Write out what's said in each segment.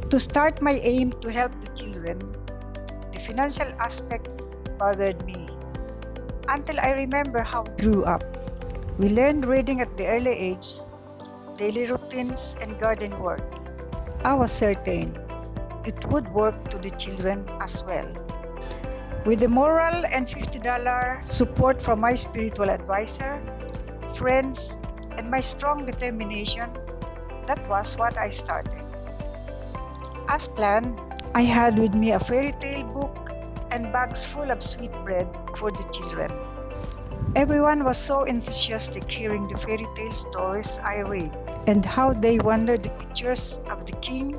To start my aim to help the children, the financial aspects bothered me. Until I remember how we grew up. We learned reading at the early age, daily routines, and garden work. I was certain it would work to the children as well. With the moral and $50 support from my spiritual advisor, friends, and my strong determination, that was what I started. As planned, I had with me a fairy tale book and bags full of sweet bread for the children. Everyone was so enthusiastic hearing the fairy tale stories I read and how they wandered the pictures of the king,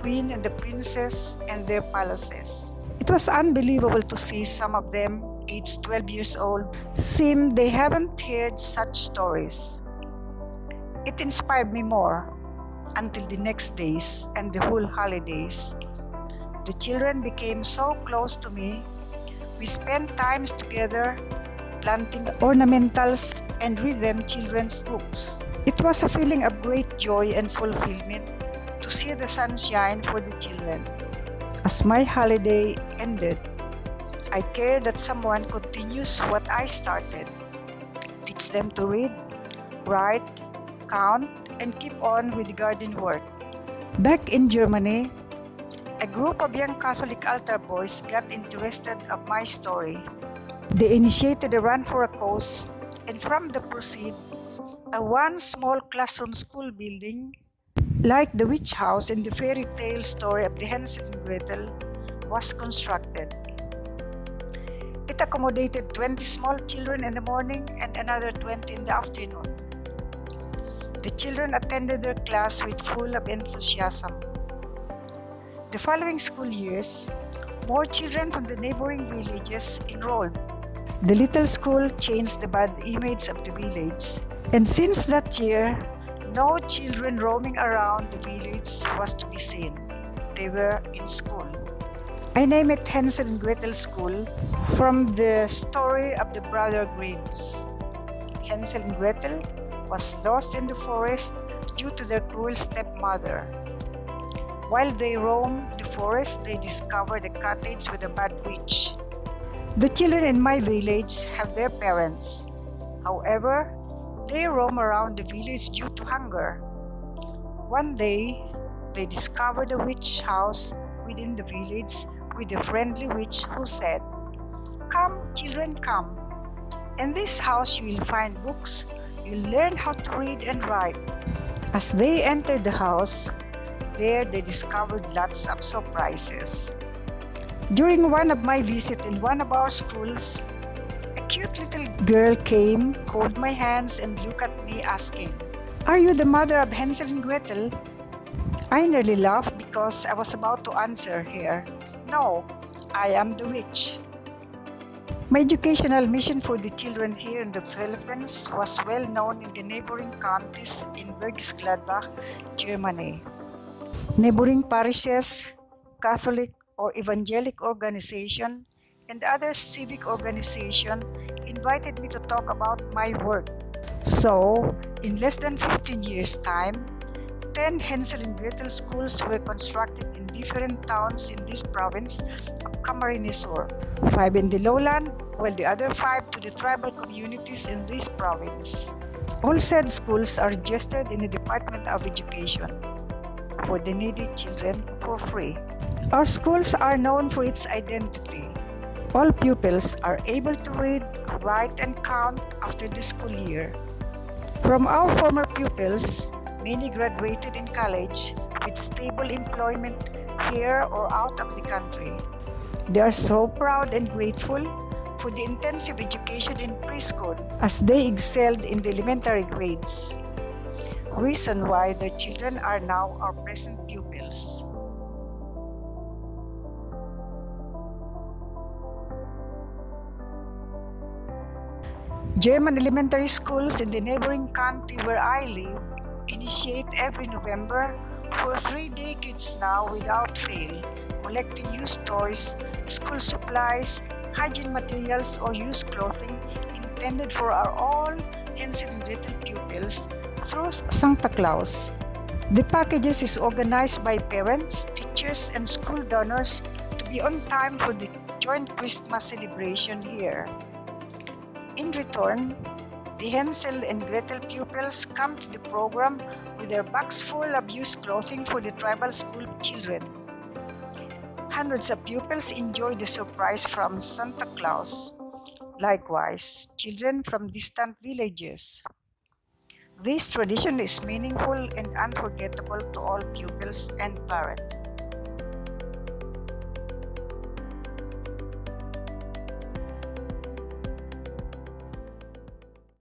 queen, and the princess and their palaces. It was unbelievable to see some of them, aged 12 years old, seem they haven't heard such stories. It inspired me more until the next days and the whole holidays. The children became so close to me. We spent times together planting ornamentals and read them children's books. It was a feeling of great joy and fulfillment to see the sunshine for the children. As my holiday ended, I care that someone continues what I started. Teach them to read, write, count, and keep on with the garden work. Back in Germany, a group of young Catholic altar boys got interested of my story. They initiated a run for a cause, and from the proceed, a one small classroom school building, like the witch house in the fairy tale story of the Hansel and Gretel, was constructed. It accommodated 20 small children in the morning and another 20 in the afternoon. The children attended their class with full of enthusiasm. The following school years, more children from the neighboring villages enrolled. The little school changed the bad image of the village, and since that year, no children roaming around the village was to be seen. They were in school. I named it Hansel and Gretel School from the story of the brother Grimms. Hansel and Gretel was lost in the forest due to their cruel stepmother. While they roamed the forest, they discovered a cottage with a bad witch. The children in my village have their parents. However, they roam around the village due to hunger. One day, they discovered a witch house within the village with a friendly witch who said, "Come, children, come. In this house you will find books. You'll learn how to read and write." As they entered the house, there they discovered lots of surprises. During one of my visits in one of our schools, a cute little girl came, hold my hands, and looked at me asking, "Are you the mother of Hansel and Gretel?" I nearly laughed because I was about to answer her, "No, I am the witch." My educational mission for the children here in the Philippines was well known in the neighboring counties in Berchtesgadenbach, Germany. Neighboring parishes, Catholic or evangelic organization, and other civic organization invited me to talk about my work. So, in less than 15 years' time, 10 Hansel and Gretel schools were constructed in different towns in this province of Camarines Sur, 5 in the lowland, while the other 5 to the tribal communities in this province. All said schools are registered in the Department of Education for the needy children for free. Our schools are known for its identity. All pupils are able to read, write, and count after the school year. From our former pupils, many graduated in college with stable employment here or out of the country. They are so proud and grateful for the intensive education in preschool as they excelled in the elementary grades. Reason why their children are now our present pupils. German elementary schools in the neighboring county where I live initiate every November for 3 decades now without fail, collecting used toys, school supplies, hygiene materials, or used clothing intended for our all Hansel and Gretel pupils through Santa Claus. The packages is organized by parents, teachers, and school donors to be on time for the joint Christmas celebration here. In return, the Hansel and Gretel pupils come to the program with their bags full of used clothing for the tribal school children. Hundreds of pupils enjoy the surprise from Santa Claus. Likewise, children from distant villages. This tradition is meaningful and unforgettable to all pupils and parents.